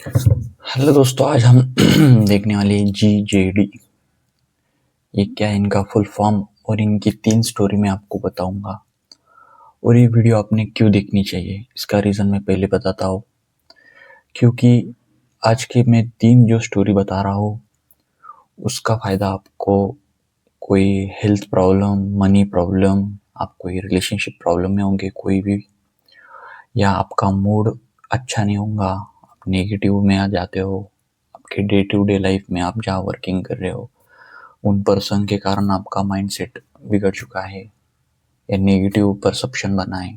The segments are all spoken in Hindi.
हेलो दोस्तों, आज हम देखने वाले हैं जीजेडी। ये क्या है, इनका फुल फॉर्म और इनकी 3 स्टोरी मैं आपको बताऊंगा। और ये वीडियो आपने क्यों देखनी चाहिए, इसका रीज़न मैं पहले बताता हूँ। क्योंकि आज की मैं 3 जो स्टोरी बता रहा हूँ उसका फ़ायदा आपको कोई हेल्थ प्रॉब्लम, मनी प्रॉब्लम, आप कोई रिलेशनशिप प्रॉब्लम में होंगे कोई भी, या आपका मूड अच्छा नहीं होगा, आप नेगेटिव में आ जाते हो, आपके डे टू डे लाइफ में आप जहाँ वर्किंग कर रहे हो उन पर्सन के कारण आपका माइंडसेट बिगड़ चुका है या नेगेटिव परसेप्शन बना है,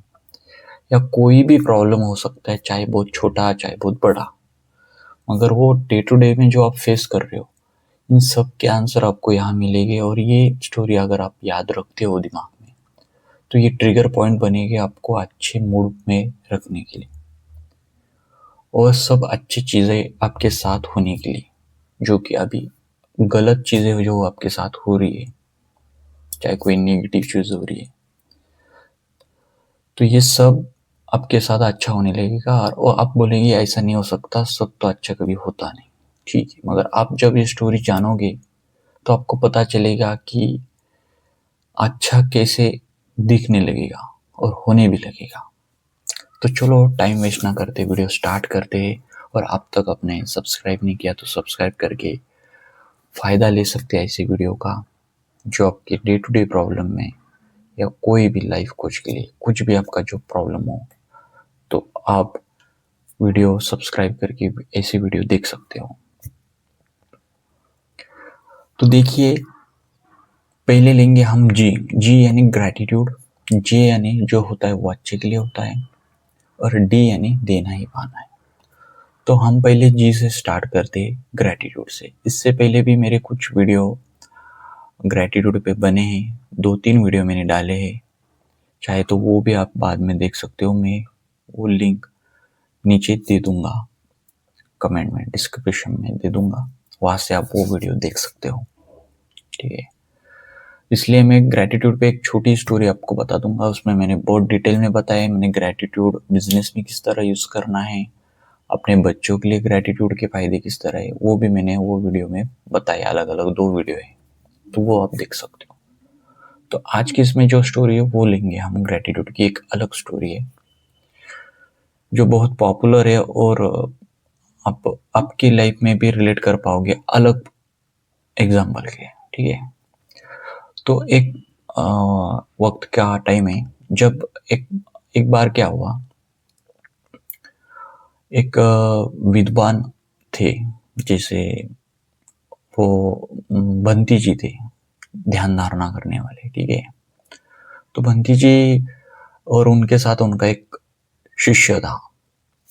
या कोई भी प्रॉब्लम हो सकता है, चाहे बहुत छोटा चाहे बहुत बड़ा, मगर वो डे टू डे में जो आप फेस कर रहे हो इन सब के आंसर आपको यहाँ मिलेंगे। और ये स्टोरी अगर आप याद रखते हो दिमाग में तो ये ट्रिगर पॉइंट बनेगी आपको अच्छे मूड में रखने के लिए और सब अच्छी चीज़ें आपके साथ होने के लिए। जो कि अभी गलत चीज़ें जो आपके साथ हो रही है, चाहे कोई नेगेटिव चीज़ हो रही है, तो ये सब आपके साथ अच्छा होने लगेगा। और आप बोलेंगे ऐसा नहीं हो सकता, सब तो अच्छा कभी होता नहीं। ठीक है, मगर आप जब ये स्टोरी जानोगे तो आपको पता चलेगा कि अच्छा कैसे दिखने लगेगा और होने भी लगेगा। तो चलो टाइम वेस्ट ना करते, वीडियो स्टार्ट करते हैं। और अब तक आपने सब्सक्राइब नहीं किया तो सब्सक्राइब करके फ़ायदा ले सकते हैं ऐसे वीडियो का, जो आपके डे टू डे प्रॉब्लम में या कोई भी लाइफ कोच के लिए कुछ भी आपका जो प्रॉब्लम हो तो आप वीडियो सब्सक्राइब करके ऐसी वीडियो देख सकते हो। तो देखिए, पहले लेंगे हम जी। जी यानी ग्रैटिट्यूड, जे यानी जो होता है वो अच्छे के लिए होता है, और डी यानी देना ही पाना है। तो हम पहले जी से स्टार्ट करते हैं, ग्रैटिट्यूड से। इससे पहले भी मेरे कुछ वीडियो ग्रैटिट्यूड पे बने हैं, 2-3 वीडियो मैंने डाले हैं, चाहे तो वो भी आप बाद में देख सकते हो। मैं वो लिंक नीचे दे दूंगा, कमेंट में, डिस्क्रिप्शन में दे दूंगा, वहाँ से आप वो वीडियो देख सकते हो। ठीक है, इसलिए मैं ग्रैटिट्यूड पे एक छोटी स्टोरी आपको बता दूंगा। उसमें मैंने बहुत डिटेल में बताया मैंने ग्रैटिट्यूड बिजनेस में किस तरह यूज़ करना है, अपने बच्चों के लिए ग्रैटिट्यूड के फ़ायदे किस तरह है, वो भी मैंने वो वीडियो में बताया। अलग अलग 2 वीडियो है, तो वो आप देख सकते हो। तो आज की इसमें जो स्टोरी है वो लेंगे हम, ग्रैटिट्यूड की एक अलग स्टोरी है जो बहुत पॉपुलर है और आप आपकी लाइफ में भी रिलेट कर पाओगे अलग एग्जाम्पल के। ठीक है, तो एक वक्त का टाइम है जब एक एक बार क्या हुआ, एक विद्वान थे, जैसे वो बंटी जी थे, ध्यान धारणा करने वाले। ठीक है, तो बंटी जी और उनके साथ उनका एक शिष्य था।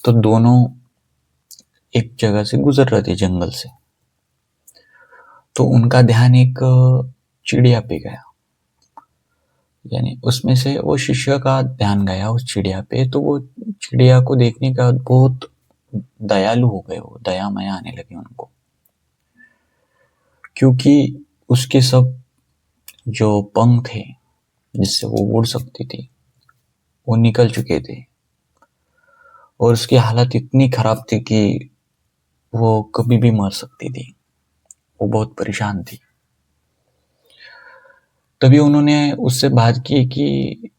तो दोनों एक जगह से गुजर रहे थे, जंगल से। तो उनका ध्यान एक चिड़िया पे गया, यानी उसमें से वो शिष्य का ध्यान गया उस चिड़िया पे। तो वो चिड़िया को देखने के बाद बहुत दयालु हो गए, वो दया माया आने लगी उनको, क्योंकि उसके सब जो पंख थे जिससे वो उड़ सकती थी वो निकल चुके थे, और उसकी हालत इतनी खराब थी कि वो कभी भी मर सकती थी। वो बहुत परेशान थी। तभी उन्होंने उससे बात की कि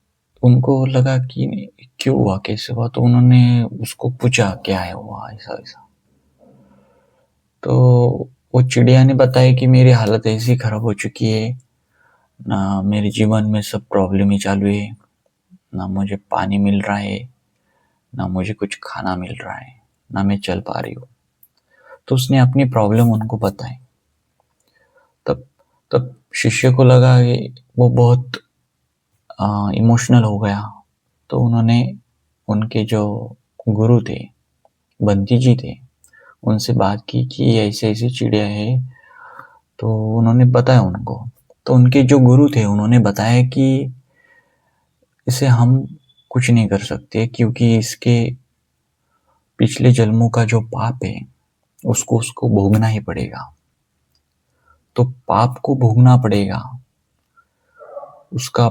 उनको लगा कि क्यों हुआ, कैसे हुआ। तो उन्होंने उसको पूछा क्या है हुआ, ऐसा ऐसा। तो वो चिड़िया ने बताया कि मेरी हालत ऐसी खराब हो चुकी है ना, मेरे जीवन में सब प्रॉब्लम ही चालू है, ना मुझे पानी मिल रहा है, ना मुझे कुछ खाना मिल रहा है, ना मैं चल पा रही हूँ। तो उसने अपनी प्रॉब्लम उनको बताई। तब तब शिष्य को लगा कि वो बहुत इमोशनल हो गया। तो उन्होंने उनके जो गुरु थे, बंटी जी थे, उनसे बात की कि ऐसे ऐसी चिड़िया है। तो उन्होंने बताया उनको। तो उनके जो गुरु थे उन्होंने बताया कि इसे हम कुछ नहीं कर सकते, क्योंकि इसके पिछले जन्मों का जो पाप है उसको उसको भोगना ही पड़ेगा। तो पाप को भोगना पड़ेगा, उसका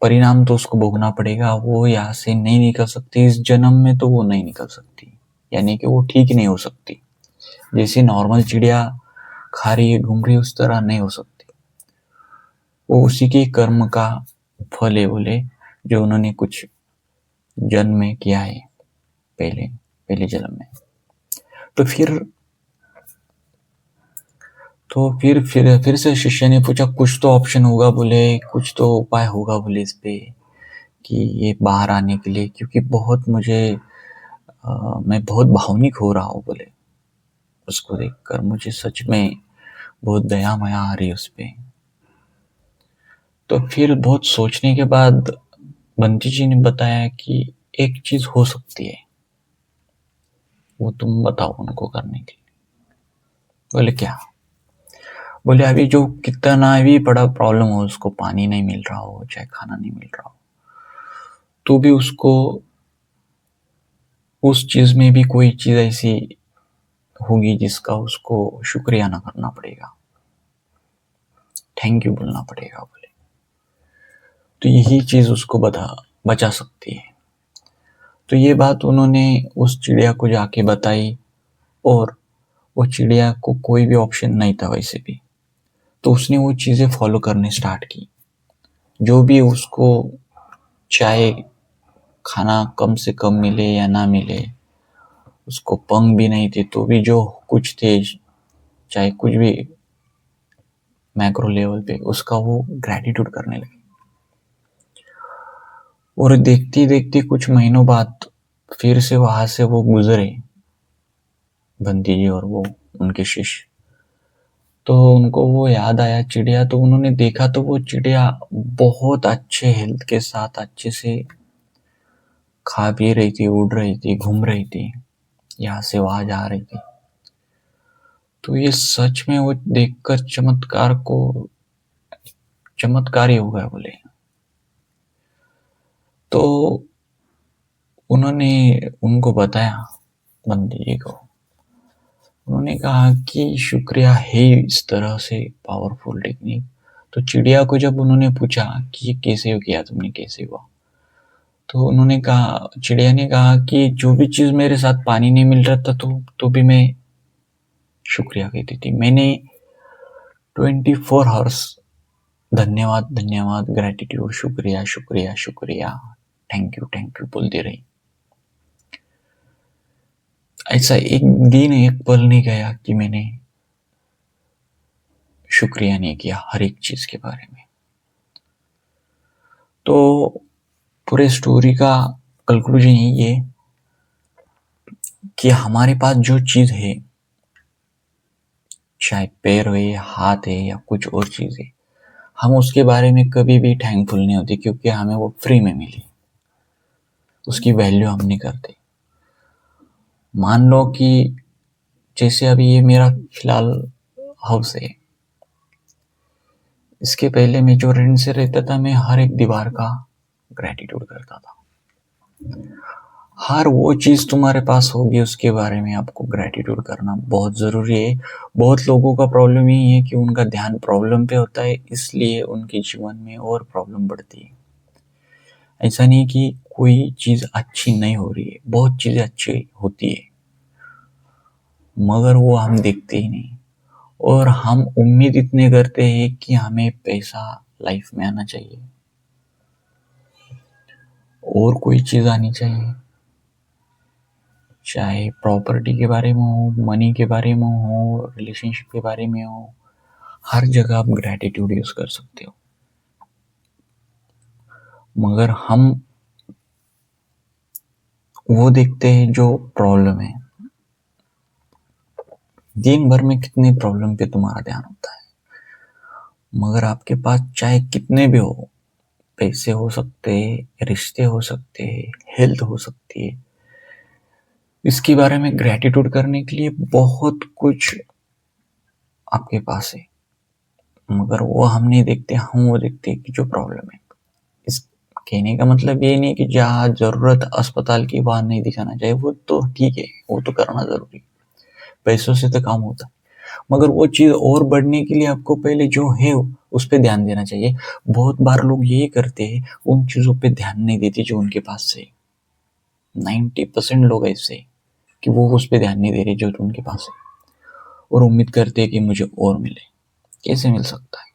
परिणाम तो उसको भोगना पड़ेगा। वो यहाँ से नहीं निकल सकती, इस जन्म में तो वो नहीं निकल सकती। यानी कि वो ठीक नहीं हो सकती। जैसे नॉर्मल चिड़िया खा रही है, घूम रही है, उस तरह नहीं हो सकती। वो उसी के कर्म का फल है बोले, जो उन्होंने कुछ जन्म में किया है, पहले पहले जन्म में। तो फिर से शिष्य ने पूछा, कुछ तो ऑप्शन होगा बोले, कुछ तो उपाय होगा बोले इस पे, कि ये बाहर आने के लिए, क्योंकि बहुत मुझे मैं बहुत भावनिक हो रहा हूँ बोले। उसको देखकर मुझे सच में बहुत दया माया आ रही है उस पे। तो फिर बहुत सोचने के बाद बंटी जी ने बताया कि एक चीज हो सकती है, वो तुम बताओ उनको करने के लिए। बोले क्या? बोले अभी जो कितना भी बड़ा प्रॉब्लम हो, उसको पानी नहीं मिल रहा हो, चाहे खाना नहीं मिल रहा हो, तो भी उसको उस चीज में भी कोई चीज ऐसी होगी जिसका उसको शुक्रिया ना करना पड़ेगा, थैंक यू बोलना पड़ेगा बोले। तो यही चीज उसको बचा सकती है। तो ये बात उन्होंने उस चिड़िया को जाके बताई, और वो चिड़िया को कोई भी ऑप्शन नहीं था वैसे भी, तो उसने वो चीजें फॉलो करने स्टार्ट की। जो भी उसको, चाहे खाना कम से कम मिले या ना मिले, उसको पंख भी नहीं थे तो भी जो कुछ थे, चाहे कुछ भी मैक्रो लेवल पे, उसका वो ग्रेटिट्यूड करने लगे। और देखते देखते कुछ महीनों बाद फिर से वहां से वो गुजरे, बंटी जी और वो उनके शिष्य। तो उनको वो याद आया चिड़िया, तो उन्होंने देखा तो वो चिड़िया बहुत अच्छे हेल्थ के साथ अच्छे से खा पी रही थी, उड़ रही थी, घूम रही थी, यहाँ से वहां जा रही थी। तो ये सच में वो देखकर चमत्कार ही हो गया बोले। तो उन्होंने उनको बताया, बंदी जी को, उन्होंने कहा कि शुक्रिया है इस तरह से पावरफुल टेक्निक। तो चिड़िया को जब उन्होंने पूछा कि ये कैसे किया तुमने, कैसे हुआ, तो उन्होंने कहा, चिड़िया ने कहा कि जो भी चीज मेरे साथ पानी नहीं मिल रहा था तो भी मैं शुक्रिया कहती थी। मैंने 24 आवर्स धन्यवाद धन्यवाद, ग्रेटिट्यूड, शुक्रिया शुक्रिया शुक्रिया, थैंक यू बोलती रही। ऐसा एक दिन एक पल नहीं गया कि मैंने शुक्रिया नहीं किया हर एक चीज के बारे में। तो पूरे स्टोरी का कंक्लूजन यही है कि हमारे पास जो चीज है, चाहे पैर है, हाथ है या कुछ और चीज है, हम उसके बारे में कभी भी थैंकफुल नहीं होते, क्योंकि हमें वो फ्री में मिली, उसकी वैल्यू हम नहीं करते। मान लो कि जैसे अभी ये मेरा फिलहाल हाउस है, इसके पहले मैं जो रेंट से रहता था, मैं हर एक दीवार का ग्रेटिट्यूड करता था। हर वो चीज तुम्हारे पास होगी उसके बारे में आपको ग्रेटिट्यूड करना बहुत जरूरी है। बहुत लोगों का प्रॉब्लम यही है कि उनका ध्यान प्रॉब्लम पे होता है, इसलिए उनके जीवन में और प्रॉब्लम बढ़ती है। ऐसा नहीं कि कोई चीज अच्छी नहीं हो रही है, बहुत चीजें अच्छी होती है, मगर वो हम देखते ही नहीं। और हम उम्मीद इतने करते हैं कि हमें पैसा लाइफ में आना चाहिए, और कोई चीज आनी चाहिए, चाहे प्रॉपर्टी के बारे में हो, मनी के बारे में हो, रिलेशनशिप के बारे में हो, हर जगह आप ग्रेटिट्यूड यूज कर सकते हो। मगर हम वो देखते हैं जो प्रॉब्लम है। दिन भर में कितने प्रॉब्लम पे तुम्हारा ध्यान होता है, मगर आपके पास चाहे कितने भी हो, पैसे हो सकते हैं, रिश्ते हो सकते हैं, हेल्थ हो सकती है, इसके बारे में ग्रेटिट्यूड करने के लिए बहुत कुछ आपके पास है, मगर वो हम नहीं देखते। हम वो देखते हैं कि जो प्रॉब्लम है। इस कहने का मतलब ये नहीं कि जहाँ जरूरत अस्पताल की वहां नहीं दिखाना चाहिए, वो तो ठीक है, वो तो करना जरूरी है, पैसों से तो काम होता है, मगर वो चीज और बढ़ने के लिए आपको पहले जो है उस पर ध्यान देना चाहिए। बहुत बार लोग यही करते हैं, उन चीजों पे ध्यान नहीं देते जो उनके पास है। 90% लोग ऐसे, कि वो उस पर ध्यान नहीं दे रहे जो उनके पास है, और उम्मीद करते हैं कि मुझे और मिले। कैसे मिल सकता है?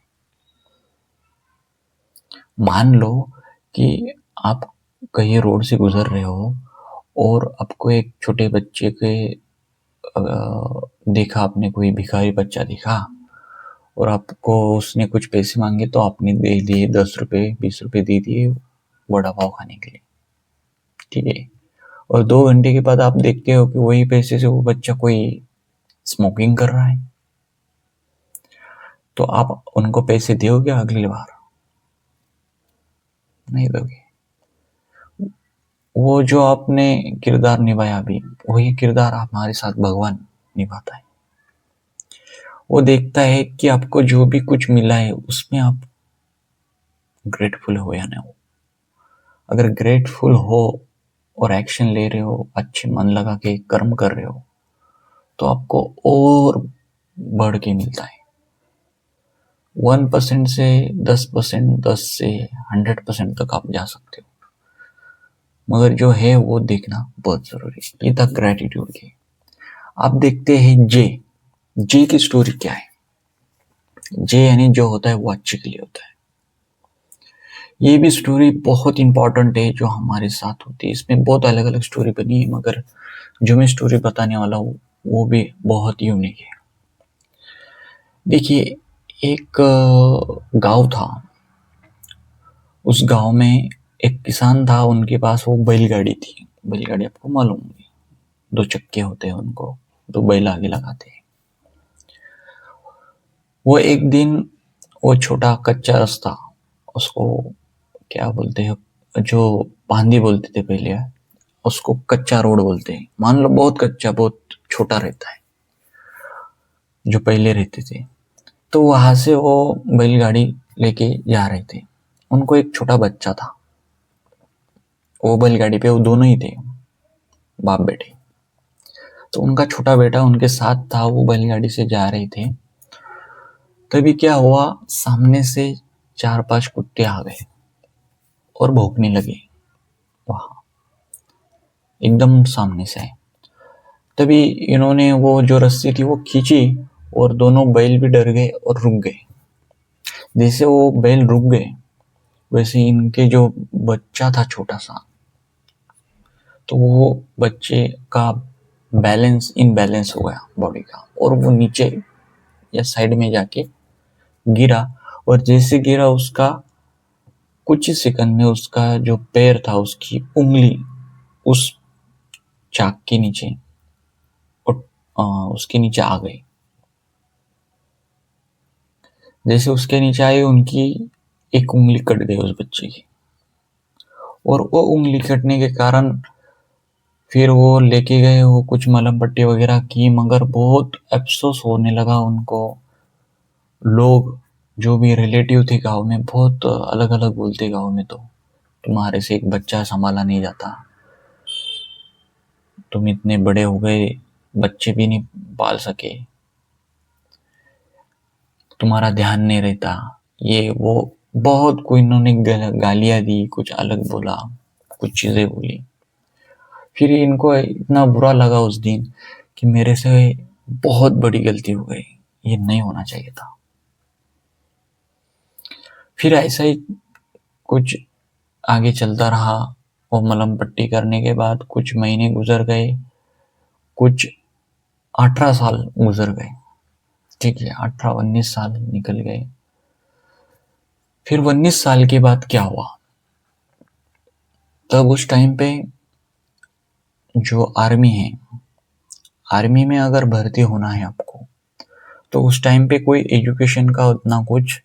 मान लो कि आप कहीं रोड से गुजर रहे हो और आपको एक छोटे बच्चे के देखा, आपने कोई भिखारी बच्चा देखा और आपको उसने कुछ पैसे मांगे तो आपने दे दिए, 10 रुपए 20 रुपए दे दिए वड़ा पाव खाने के लिए, ठीक है। और 2 घंटे के बाद आप देखते हो कि वही पैसे से वो बच्चा कोई स्मोकिंग कर रहा है, तो आप उनको पैसे दोगे अगली बार? नहीं दोगे। वो जो आपने किरदार निभाया अभी, वही किरदार हमारे साथ भगवान निभाता है। वो देखता है कि आपको जो भी कुछ मिला है उसमें आप ग्रेटफुल हो या ना हो। अगर ग्रेटफुल हो और एक्शन ले रहे हो, अच्छे मन लगा के कर्म कर रहे हो, तो आपको और बढ़ के मिलता है। 1% से 10%, 10 से 100% तक आप जा सकते हो, मगर जो है वो देखना बहुत जरूरी है। ये था ग्रेटिट्यूड की। आप देखते हैं जे की स्टोरी क्या है। जे यानी जो होता है वो अच्छे के लिए होता है। ये भी स्टोरी बहुत इंपॉर्टेंट है जो हमारे साथ होती है। इसमें बहुत अलग अलग स्टोरी बनी है, मगर जो मैं स्टोरी बताने वाला हूँ वो भी बहुत यूनिक है। देखिए, एक गांव था। उस गांव में एक किसान था, उनके पास वो बैलगाड़ी थी। बैलगाड़ी आपको मालूम है, 2 चक्के होते हैं, उनको 2 बैल आगे लगाते हैं। वो एक दिन, वो छोटा कच्चा रास्ता, उसको क्या बोलते हैं, जो पांदी बोलते थे पहले, उसको कच्चा रोड बोलते हैं। मान लो बहुत कच्चा, बहुत छोटा रहता है जो पहले रहते थे। तो वहां से वो बैलगाड़ी लेके जा रहे थे। उनको एक छोटा बच्चा था। वो बैलगाड़ी पे वो दोनों ही थे, बाप बेटे। तो उनका छोटा बेटा उनके साथ था, वो बैलगाड़ी से जा रहे थे। तभी क्या हुआ, सामने से 4-5 कुत्ते आ गए और भौंकने लगे। वहां एकदम सामने से आए। तभी इन्होंने वो जो रस्सी थी वो खींची और दोनों बैल भी डर गए और रुक गए। जैसे वो बैल रुक गए, वैसे इनके जो बच्चा था छोटा सा, तो वो बच्चे का बैलेंस इनबैलेंस हो गया बॉडी का, और वो नीचे या साइड में जाके गिरा। और जैसे गिरा, उसका कुछ ही सेकंड में उसका जो पैर था, उसकी उंगली उस चाक के नीचे उसके नीचे आ गई। जैसे उसके नीचे आई, उनकी एक उंगली कट गई उस बच्चे की। और वो उंगली कटने के कारण फिर वो लेके गए, वो कुछ मलहम पट्टी वगैरह की, मगर बहुत अफसोस होने लगा उनको। लोग जो भी रिलेटिव थे गांव में, बहुत अलग अलग बोलते गांव में, तो तुम्हारे से एक बच्चा संभाला नहीं जाता, तुम इतने बड़े हो गए बच्चे भी नहीं पाल सके, तुम्हारा ध्यान नहीं रहता, ये वो बहुत कोई इन्होंने गालियां दी, कुछ अलग बोला, कुछ चीजें बोली। फिर इनको इतना बुरा लगा उस दिन कि मेरे से बहुत बड़ी गलती हो गई, ये नहीं होना चाहिए था। फिर ऐसा ही कुछ आगे चलता रहा। वो मलहम पट्टी करने के बाद कुछ महीने गुजर गए, कुछ 18 साल गुजर गए, ठीक है, 18-19 साल निकल गए। फिर 19 साल के बाद क्या हुआ, तब उस टाइम पे जो आर्मी है, आर्मी में अगर भर्ती होना है आपको, तो उस टाइम पे कोई एजुकेशन का उतना कुछ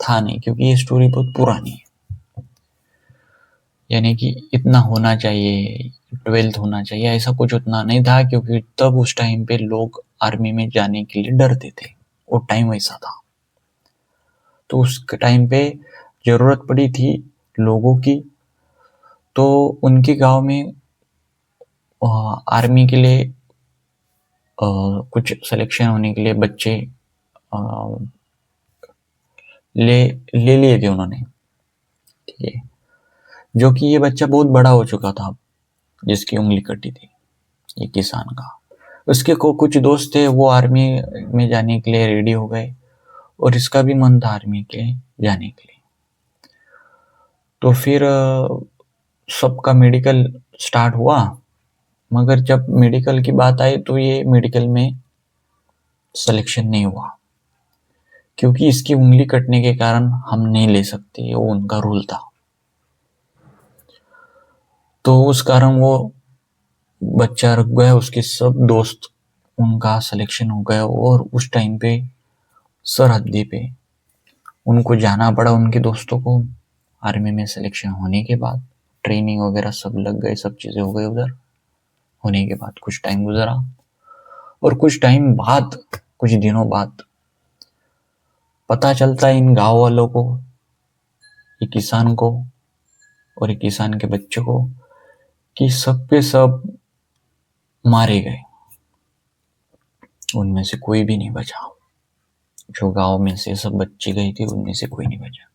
था नहीं, क्योंकि ये स्टोरी बहुत पुरानी है। यानी कि इतना होना चाहिए, 12th होना चाहिए, ऐसा कुछ उतना नहीं था, क्योंकि तब उस टाइम पे लोग आर्मी में जाने के लिए डरते थे। वो टाइम वैसा था। तो उस टाइम पे जरूरत पड़ी थी लोगों की, तो उनके गांव में आर्मी के लिए कुछ सिलेक्शन होने के लिए बच्चे अ, ले ले लिए थे उन्होंने, ठीक है। जो कि ये बच्चा बहुत बड़ा हो चुका था जिसकी उंगली कटी थी। ये किसान का। उसके को कुछ दोस्त थे, वो आर्मी में जाने के लिए रेडी हो गए और इसका भी मन था आर्मी के जाने के लिए। तो फिर सबका मेडिकल स्टार्ट हुआ, मगर जब मेडिकल की बात आई तो ये मेडिकल में सिलेक्शन नहीं हुआ, क्योंकि इसकी उंगली कटने के कारण हम नहीं ले सकते, वो उनका रूल था। तो उस कारण वो बच्चा रुक गया, उसके सब दोस्त उनका सिलेक्शन हो गया और उस टाइम पे सरहदी पे उनको जाना पड़ा। उनके दोस्तों को आर्मी में सिलेक्शन होने के बाद ट्रेनिंग वगैरह सब लग गए, सब चीज़ें हो गई। उधर होने के बाद कुछ टाइम गुजरा और कुछ टाइम बाद, कुछ दिनों बाद पता चलता है इन गांव वालों को, ये किसान को और ये किसान के बच्चे को, कि सब पे सब मारे गए। उनमें से कोई भी नहीं बचा। जो गांव में से सब बच्चे गई थी उनमें से कोई नहीं बचा।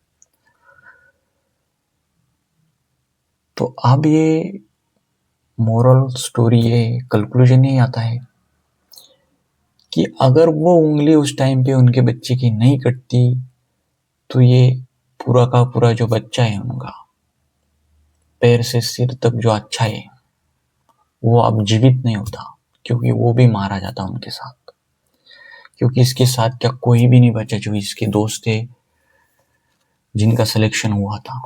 तो अब ये मोरल स्टोरी, ये कंक्लूजन ही आता है कि अगर वो उंगली उस टाइम पे उनके बच्चे की नहीं कटती तो ये पूरा का पूरा जो बच्चा है उनका, पैर से सिर तक जो अच्छा है, वो अब जीवित नहीं होता, क्योंकि वो भी मारा जाता उनके साथ। क्योंकि इसके साथ क्या कोई भी नहीं बचा जो इसके दोस्त थे जिनका सिलेक्शन हुआ था।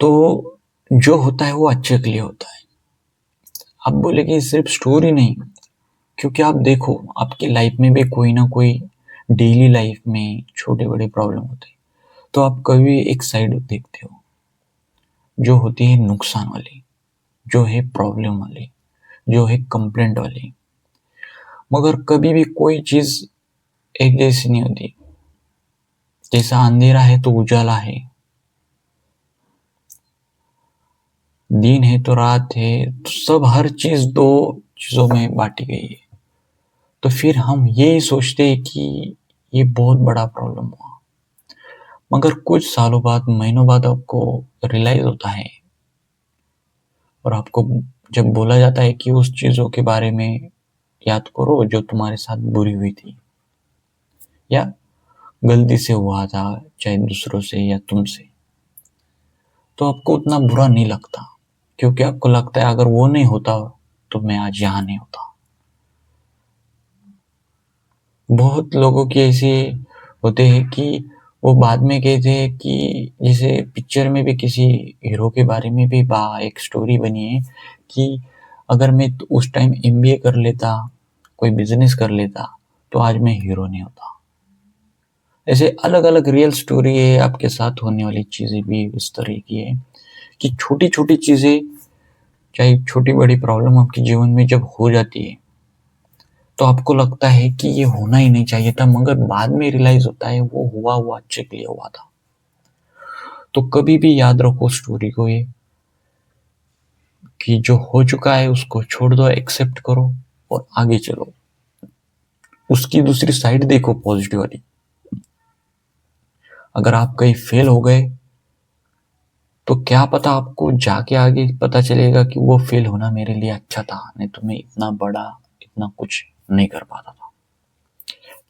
तो जो होता है वो अच्छे के लिए होता है। आप बोले कि सिर्फ स्टोरी नहीं, क्योंकि आप देखो आपकी लाइफ में भी कोई ना कोई डेली लाइफ में छोटे बड़े प्रॉब्लम होते हैं। तो आप कभी एक साइड देखते हो जो होती है नुकसान वाली, जो है प्रॉब्लम वाली, जो है कंप्लेंट वाली। मगर कभी भी कोई चीज एक जैसी नहीं होती। जैसा अंधेरा है तो उजाला है, दिन है तो रात है, तो सब हर चीज दो चीजों में बांटी गई है। तो फिर हम यही सोचते हैं कि ये बहुत बड़ा प्रॉब्लम हुआ, मगर कुछ सालों बाद, महीनों बाद आपको रियलाइज होता है और आपको जब बोला जाता है कि उस चीजों के बारे में याद करो जो तुम्हारे साथ बुरी हुई थी या गलती से हुआ था, चाहे दूसरों से या तुमसे, तो आपको उतना बुरा नहीं लगता, क्योंकि आपको लगता है अगर वो नहीं होता तो मैं आज यहाँ नहीं होता। बहुत लोगों की ऐसे होते हैं कि वो बाद में कहते हैं कि जैसे पिक्चर में भी किसी हीरो के बारे में भी एक स्टोरी बनी है कि अगर मैं उस टाइम एमबीए कर लेता, कोई बिजनेस कर लेता, तो आज मैं हीरो नहीं होता। ऐसे अलग अलग रियल स्टोरी है, आपके साथ होने वाली चीजें भी इस तरह की है कि छोटी छोटी चीजें, चाहे छोटी बड़ी प्रॉब्लम आपके जीवन में जब हो जाती है तो आपको लगता है कि ये होना ही नहीं चाहिए था, मगर बाद में रियलाइज होता है वो हुआ अच्छे के लिए हुआ था। तो कभी भी याद रखो स्टोरी को, ये कि जो हो चुका है उसको छोड़ दो, एक्सेप्ट करो और आगे चलो। उसकी दूसरी साइड देखो, पॉजिटिव वाली। अगर आप कहीं फेल हो गए तो क्या पता आपको जाके आगे पता चलेगा कि वो फेल होना मेरे लिए अच्छा था, नहीं तो मैं इतना बड़ा, इतना कुछ नहीं कर पाता था।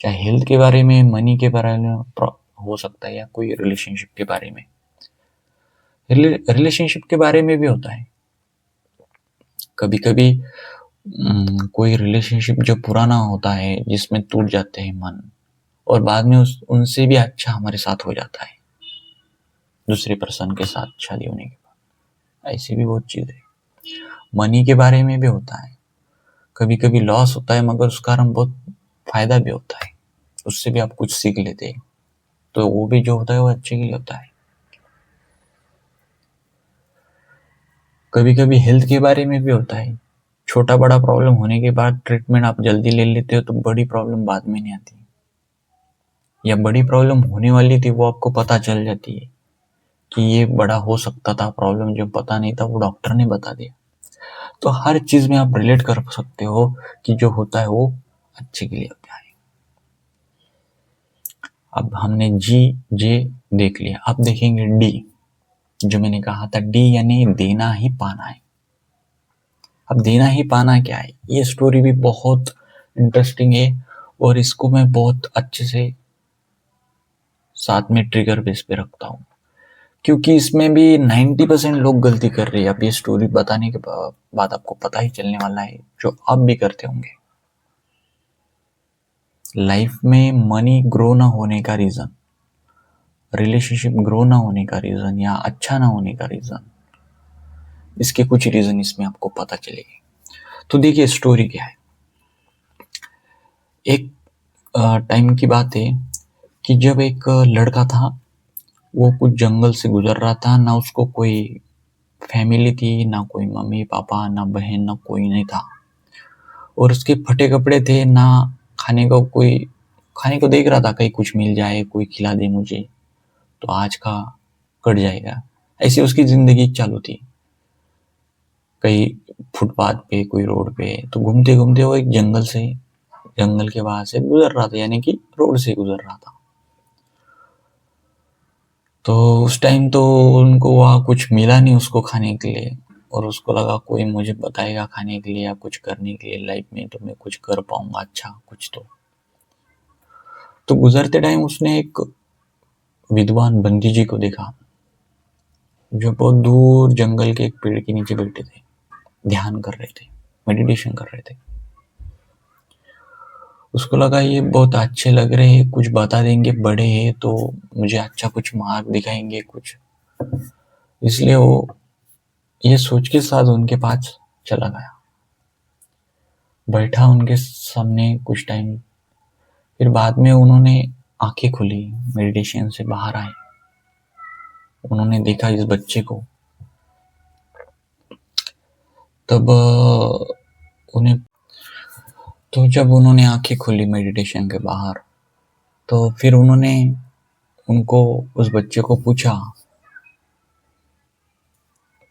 चाहे हेल्थ के बारे में, मनी के बारे में हो सकता है, या कोई रिलेशनशिप के बारे में। रिलेशनशिप के बारे में भी होता है कभी कभी। कोई रिलेशनशिप जो पुराना होता है जिसमें टूट जाते हैं मन, और बाद में उनसे भी अच्छा हमारे साथ हो जाता है दूसरे पर्सन के साथ शादी होने के बाद। ऐसी भी बहुत चीज है। मनी के बारे में भी होता है, कभी कभी लॉस होता है मगर उसका हम बहुत फायदा भी होता है, उससे भी आप कुछ सीख लेते हैं। तो वो भी जो होता है वो अच्छे के लिए होता है। कभी कभी हेल्थ के बारे में भी होता है, छोटा बड़ा प्रॉब्लम होने के बाद ट्रीटमेंट आप जल्दी ले लेते हो तो बड़ी प्रॉब्लम बाद में नहीं आती, या बड़ी प्रॉब्लम होने वाली थी वो आपको पता चल जाती है कि ये बड़ा हो सकता था प्रॉब्लम, जो पता नहीं था वो डॉक्टर ने बता दिया। तो हर चीज में आप रिलेट कर सकते हो कि जो होता है वो अच्छे के लिए होता है। अब हमने जी जे देख लिया, अब देखेंगे डी। जो मैंने कहा था डी यानी देना ही पाना है। अब देना ही पाना क्या है। ये स्टोरी भी बहुत इंटरेस्टिंग है और इसको मैं बहुत अच्छे से साथ में ट्रिगर बेस पे रखता हूँ, क्योंकि इसमें भी 90% लोग गलती कर रहे हैं। अब ये स्टोरी बताने के बाद आपको पता ही चलने वाला है, जो आप भी करते होंगे। लाइफ में मनी ग्रो ना होने का रीजन, रिलेशनशिप ग्रो ना होने का रीजन या अच्छा ना होने का रीजन, इसके कुछ रीजन इसमें आपको पता चलेगी। तो देखिए स्टोरी क्या है। एक टाइम की बात है कि जब एक लड़का था, वो कुछ जंगल से गुजर रहा था। ना उसको कोई फैमिली थी, ना कोई मम्मी पापा, ना बहन, ना कोई नहीं था। और उसके फटे कपड़े थे, ना खाने को देख रहा था कहीं कुछ मिल जाए, कोई खिला दे मुझे तो आज का कट जाएगा। ऐसी उसकी जिंदगी चालू थी। कहीं फुटपाथ पे, कोई रोड पे, तो घूमते घूमते वो एक जंगल के बाहर से गुजर रहा था, यानी कि रोड से गुजर रहा था। तो उस टाइम तो उनको वहाँ कुछ मिला नहीं उसको खाने के लिए, और उसको लगा कोई मुझे बताएगा खाने के लिए या कुछ करने के लिए लाइफ में, तो मैं कुछ कर पाऊंगा अच्छा कुछ। तो गुजरते टाइम उसने एक विद्वान बंदी जी को देखा, जो बहुत दूर जंगल के एक पेड़ के नीचे बैठे थे, ध्यान कर रहे थे, मेडिटेशन कर रहे थे। उसको लगा ये बहुत अच्छे लग रहे हैं, कुछ बता देंगे, बड़े हैं तो मुझे अच्छा कुछ मार्ग दिखाएंगे कुछ। इसलिए वो ये सोच के साथ उनके पास चला गया, बैठा उनके सामने कुछ टाइम। फिर बाद में उन्होंने आंखें खुली, मेडिटेशन से बाहर आए। उन्होंने देखा इस बच्चे को। तब उन्हें तो जब उन्होंने आंखें खोली मेडिटेशन के बाहर, तो फिर उन्होंने उनको उस बच्चे को पूछा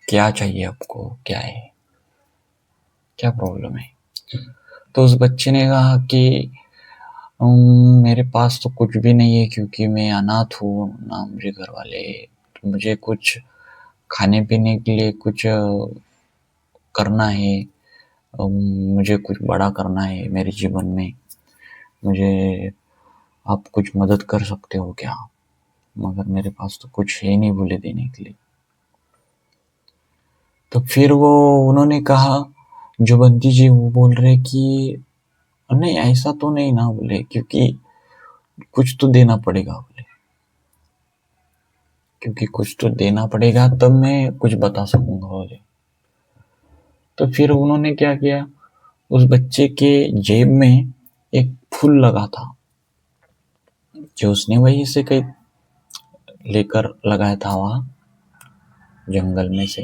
क्या चाहिए आपको, क्या है, क्या प्रॉब्लम है। तो उस बच्चे ने कहा कि मेरे पास तो कुछ भी नहीं है, क्योंकि मैं अनाथ हूँ, ना मुझे घर वाले, तो मुझे कुछ खाने पीने के लिए कुछ करना है। मुझे कुछ बड़ा करना है मेरे जीवन में, मुझे आप कुछ मदद कर सकते हो क्या, मगर मेरे पास तो कुछ है नहीं बोले देने के लिए। तो फिर वो उन्होंने कहा, जो बंटी जी वो बोल रहे कि नहीं ऐसा तो नहीं ना, बोले क्योंकि कुछ तो देना पड़ेगा, बोले क्योंकि कुछ तो देना पड़ेगा तब मैं कुछ बता सकूंगा, बोले। तो फिर उन्होंने क्या किया, उस बच्चे के जेब में एक फूल लगा था, जो उसने वहीं से कहीं लेकर लगाया था वहां जंगल में से।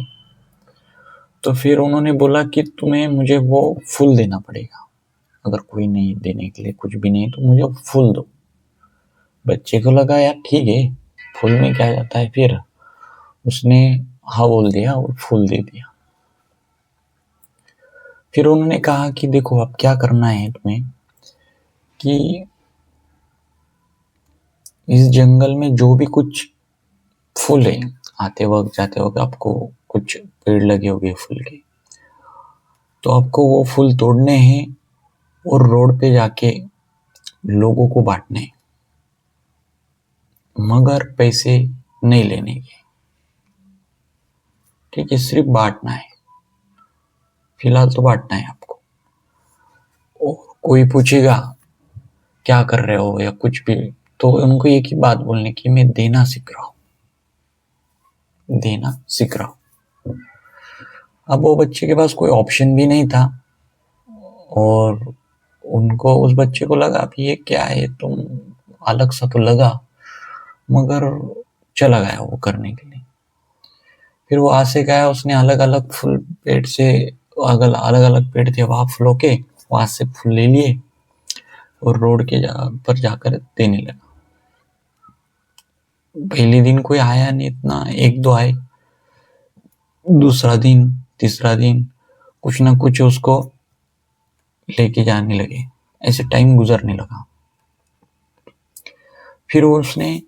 तो फिर उन्होंने बोला कि तुम्हें मुझे वो फूल देना पड़ेगा, अगर कोई नहीं देने के लिए कुछ भी नहीं तो मुझे फूल दो। बच्चे को लगा यार ठीक है, फूल में क्या जाता है। फिर उसने हाँ बोल दिया और फूल दे दिया। फिर उन्होंने कहा कि देखो अब क्या करना है तुम्हें, कि इस जंगल में जो भी कुछ फूल है, आते वक्त जाते वक्त आपको कुछ पेड़ लगे होंगे फूल के, तो आपको वो फूल तोड़ने हैं और रोड पे जाके लोगों को बांटने हैं, मगर पैसे नहीं लेने के। ठीक है, सिर्फ बांटना है, फिलहाल तो बांटना है आपको। और कोई पूछेगा क्या कर रहे हो या कुछ भी, तो उनको एक ही बात बोलने की, मैं देना सीख रहा हूँ, देना सीख रहा हूँ। अब वो बच्चे के पास कोई ऑप्शन भी नहीं था, और उनको उस बच्चे को लगा कि ये क्या है, तुम अलग सा तो लगा, मगर चला गया वो करने के लिए। फिर वो आज से गया, उसने अलग अलग फूल पेड़ से, अलग अलग पेड़ थे वहां फूलों के, वहां से फूल ले लिए और रोड के पर जाकर देने लगा। पहले दिन कोई आया नहीं इतना, एक दो आए, दूसरा दिन, तीसरा दिन, कुछ ना कुछ उसको लेके जाने लगे। ऐसे टाइम गुजरने लगा। फिर उसने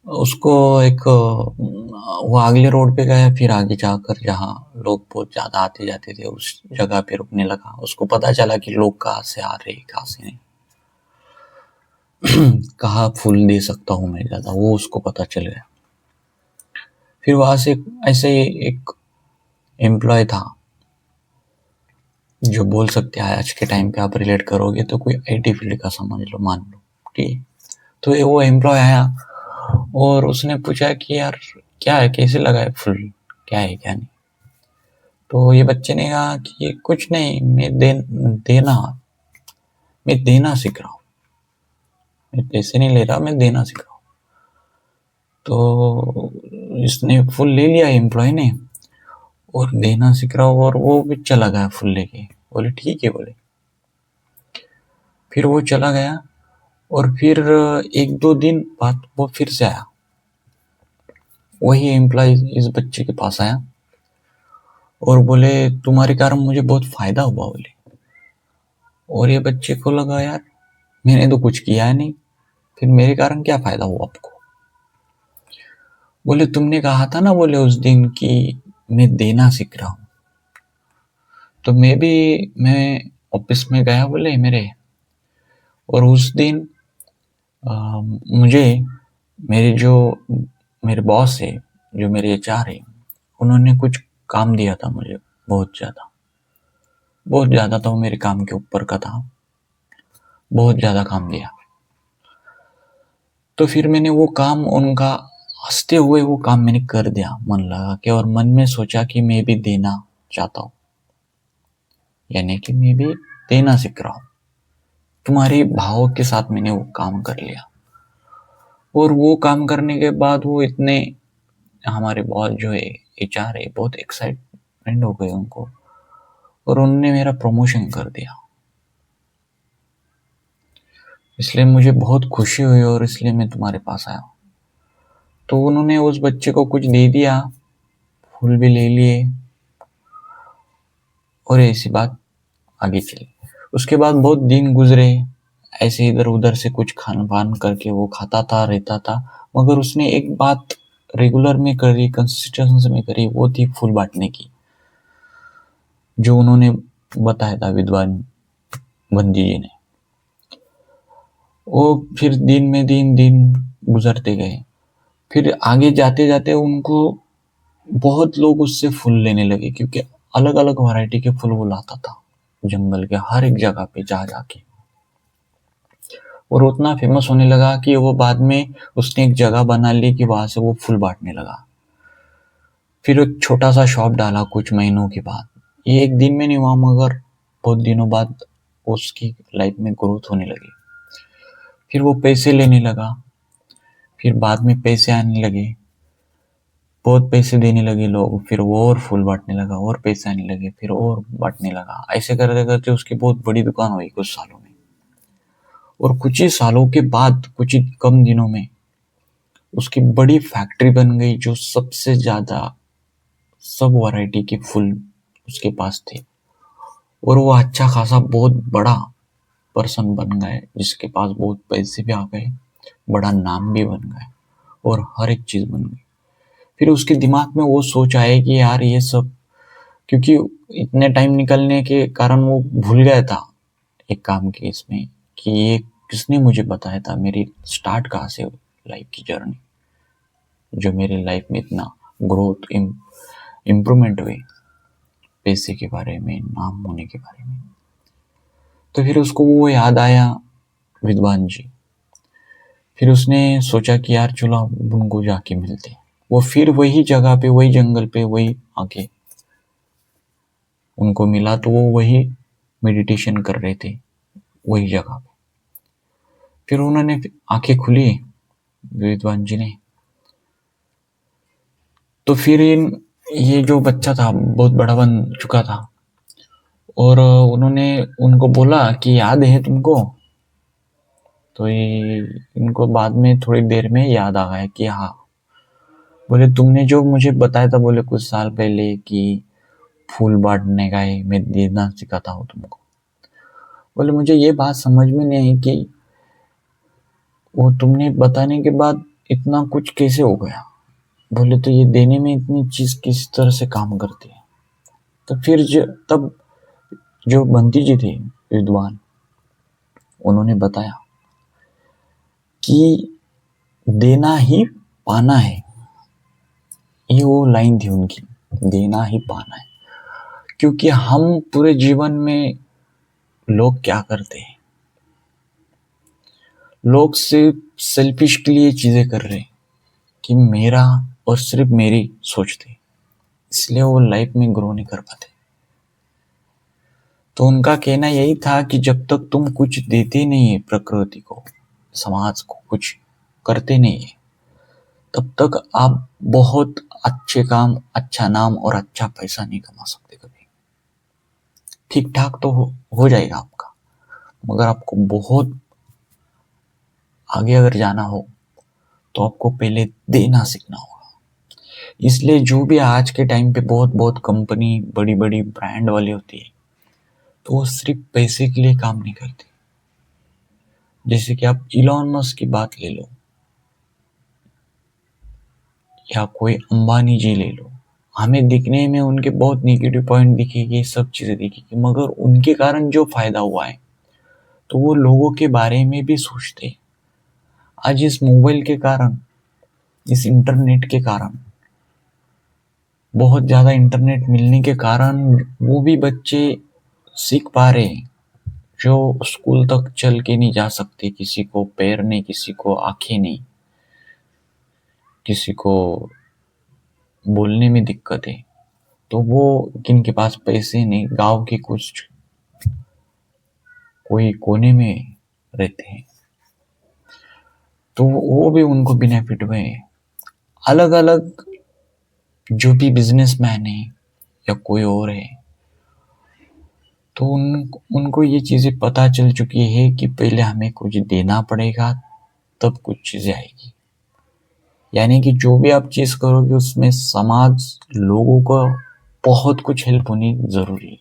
उसको एक वो अगले रोड पे गया, फिर आगे जाकर जहाँ लोग बहुत ज़्यादा आते जाते थे उस जगह पे रुकने लगा। उसको पता चला कि लोग कहाँ से आ रहे कहाँ से नहीं, कहाँ फूल दे सकता हूँ मैं ज़्यादा, वो उसको पता चल गया। फिर वहाँ से ऐसे ही एक एम्प्लॉय था, जो बोल सकते हैं आज के टाइम पे आप रिलेट करोगे तो कोई आईटी फील्ड का समझ लो, मान लो, ठीक है। तो ये वो एम्प्लॉय आया और उसने पूछा कि यार क्या है, कैसे लगा है फुल, क्या है क्या नहीं। तो ये बच्चे ने कहा कि ये कुछ नहीं, देना मैं देना सीख रहा हूँ, मैं पैसे नहीं ले रहा, मैं देना सीख रहा हूँ। तो इसने फुल ले लिया एम्प्लॉय ने और देना सीख रहा हूँ, और वो भी चला गया फुल लेके। बोले ठीक है, बोले। फिर वो चला गया और फिर एक दो दिन बाद वो फिर से आया, वही एम्प्लॉय इस बच्चे के पास आया और बोले तुम्हारे कारण मुझे बहुत फायदा हुआ, बोले। और ये बच्चे को लगा यार मैंने तो कुछ किया है नहीं, फिर मेरे कारण क्या फायदा हुआ आपको। बोले तुमने कहा था ना, बोले उस दिन कि मैं देना सीख रहा हूँ। तो मैं ऑफिस में गया, बोले मेरे, और उस दिन मुझे मेरे जो मेरे बॉस है, जो मेरे एचआर है, उन्होंने कुछ काम दिया था मुझे, बहुत ज़्यादा था, वो मेरे काम के ऊपर का था, बहुत ज़्यादा काम दिया। तो फिर मैंने वो काम उनका हँसते हुए वो काम मैंने कर दिया मन लगा के, और मन में सोचा कि मैं भी देना चाहता हूँ, यानी कि मैं भी देना सीख रहा हूँ। तुम्हारे भाव के साथ मैंने वो काम कर लिया, और वो काम करने के बाद वो इतने, हमारे बॉस जो है, एचआर है, बहुत एक्साइटमेंट हो गए उनको, और उन्होंने मेरा प्रमोशन कर दिया। इसलिए मुझे बहुत खुशी हुई और इसलिए मैं तुम्हारे पास आया हूँ। तो उन्होंने उस बच्चे को कुछ दे दिया, फूल भी ले लिए, और ऐसी बात आगे चली। उसके बाद बहुत दिन गुजरे, ऐसे इधर उधर से कुछ खान पान करके वो खाता था, रहता था। मगर उसने एक बात रेगुलर में करी, कंसिस्टेंसी में करी, वो थी फूल बांटने की, जो उन्होंने बताया था विद्वान बंदी जी ने। वो फिर दिन गुजरते गए। फिर आगे जाते जाते उनको बहुत लोग उससे फूल लेने लगे, क्योंकि अलग अलग वैरायटी के फूल वो लाता था जंगल के हर एक जगह पे जा जाके। और उतना फेमस होने लगा कि वो बाद में उसने एक जगह बना ली कि वहां से वो फूल बांटने लगा। फिर एक छोटा सा शॉप डाला कुछ महीनों के बाद। ये एक दिन में नहीं हुआ, मगर बहुत दिनों बाद उसकी लाइफ में ग्रोथ होने लगी। फिर वो पैसे लेने लगा, फिर बाद में पैसे आने लगे, बहुत पैसे देने लगे लोग, फिर वो और फूल बांटने लगा, और पैसे आने लगे, फिर और बांटने लगा। ऐसे करते करते उसकी बहुत बड़ी दुकान हुई कुछ सालों में। और कुछ ही सालों के बाद, कुछ ही कम दिनों में, उसकी बड़ी फैक्ट्री बन गई, जो सबसे ज्यादा सब वैरायटी के फूल उसके पास थे। और वो अच्छा खासा बहुत बड़ा पर्सन बन गए, जिसके पास बहुत पैसे भी आ गए, बड़ा नाम भी बन गया, और हर एक चीज बन गई। फिर उसके दिमाग में वो सोच आए कि यार ये सब, क्योंकि इतने टाइम निकलने के कारण वो भूल गया था एक काम के इसमें, कि ये किसने मुझे बताया था, मेरी स्टार्ट कहाँ से लाइफ की जर्नी, जो मेरे लाइफ में इतना ग्रोथ इम्प्रूवमेंट हुई, पैसे के बारे में, नाम होने के बारे में। तो फिर उसको वो याद आया, विद्वान जी। फिर उसने सोचा कि यार चलो उनको जाके मिलते हैं। वो फिर वही जगह पे, वही जंगल पे, वही आके उनको मिला, तो वो वही मेडिटेशन कर रहे थे वही जगह पे। फिर उन्होंने आंखें खुली विद्वान जी ने। तो फिर ये जो बच्चा था बहुत बड़ा बन चुका था, और उन्होंने उनको बोला कि याद है तुमको। तो ये इनको बाद में थोड़ी देर में याद आ गया कि हाँ, बोले तुमने जो मुझे बताया था, बोले कुछ साल पहले, कि फूल बांटने का है, मैं देना सिखाता हूँ तुमको। बोले मुझे ये बात समझ में नहीं आई कि वो तुमने बताने के बाद इतना कुछ कैसे हो गया? बोले तो ये देने में इतनी चीज किस तरह से काम करती है। तो फिर तब जो बंटी जी थे विद्वान, उन्होंने बताया कि देना ही पाना है। ये वो लाइन थी उनकी, देना ही पाना है। क्योंकि हम पूरे जीवन में लोग क्या करते हैं, लोग सिर्फ सेल्फिश के लिए चीजें कर रहे हैं कि मेरा और सिर्फ मेरी सोचते हैं, इसलिए वो लाइफ में ग्रो नहीं कर पाते। तो उनका कहना यही था कि जब तक तुम कुछ देते नहीं है प्रकृति को, समाज को, कुछ करते नहीं है, तब तक आप बहुत अच्छे काम, अच्छा नाम और अच्छा पैसा नहीं कमा सकते कभी। ठीक ठाक तो हो जाएगा आपका, मगर आपको बहुत आगे अगर जाना हो तो आपको पहले देना सीखना होगा। इसलिए जो भी आज के टाइम पे बहुत बहुत कंपनी, बड़ी बड़ी ब्रांड वाली होती है, तो वो सिर्फ पैसे के लिए काम नहीं करते। जैसे कि आप इलॉन मस्क की बात ले लो, या कोई अंबानी जी ले लो। हमें दिखने में उनके बहुत नेगेटिव पॉइंट दिखेगी, सब चीजें दिखेगी, मगर उनके कारण जो फायदा हुआ है तो वो लोगों के बारे में भी सोचते हैं। आज इस मोबाइल के कारण, इस इंटरनेट के कारण, बहुत ज्यादा इंटरनेट मिलने के कारण वो भी बच्चे सीख पा रहे हैं जो स्कूल तक चल के नहीं जा सकते। किसी को पैर नहीं, किसी को आंखें नहीं, किसी को बोलने में दिक्कत है, तो वो जिनके पास पैसे नहीं, गांव के कुछ कोई कोने में रहते हैं, तो वो भी उनको बेनिफिट हुए। अलग अलग जो भी बिजनेसमैन है या कोई और है, तो उनको ये चीजें पता चल चुकी है कि पहले हमें कुछ देना पड़ेगा, तब कुछ चीजें आएगी। यानी कि जो भी आप चीज करोगे उसमें समाज, लोगों को बहुत कुछ हेल्प होनी जरूरी है।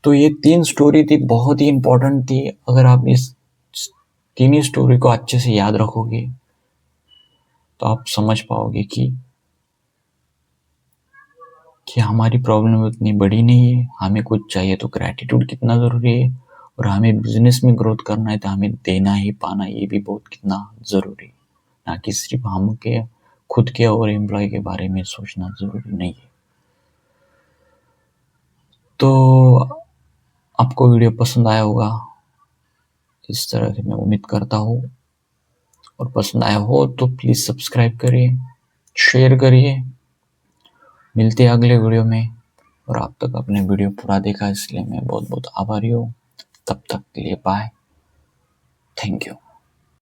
तो ये 3 स्टोरी थी, बहुत ही इंपॉर्टेंट थी। अगर आप इस 3 ही स्टोरी को अच्छे से याद रखोगे तो आप समझ पाओगे कि हमारी प्रॉब्लम उतनी बड़ी नहीं है। हमें कुछ चाहिए तो ग्रैटिट्यूड कितना ज़रूरी है, और हमें बिजनेस में ग्रोथ करना है तो हमें देना ही पाना, ये भी बहुत कितना ज़रूरी है। ना कि सिर्फ हम के खुद के और एम्प्लॉय के बारे में सोचना ज़रूरी नहीं है। तो आपको वीडियो पसंद आया होगा, इस तरह से मैं उम्मीद करता हूँ। और पसंद आया हो तो प्लीज़ सब्सक्राइब करिए, शेयर करिए। मिलते हैं अगले वीडियो में। और आप तक अपने वीडियो पूरा देखा इसलिए मैं बहुत बहुत आभारी हूँ। तब तक के लिए बाय, थैंक यू।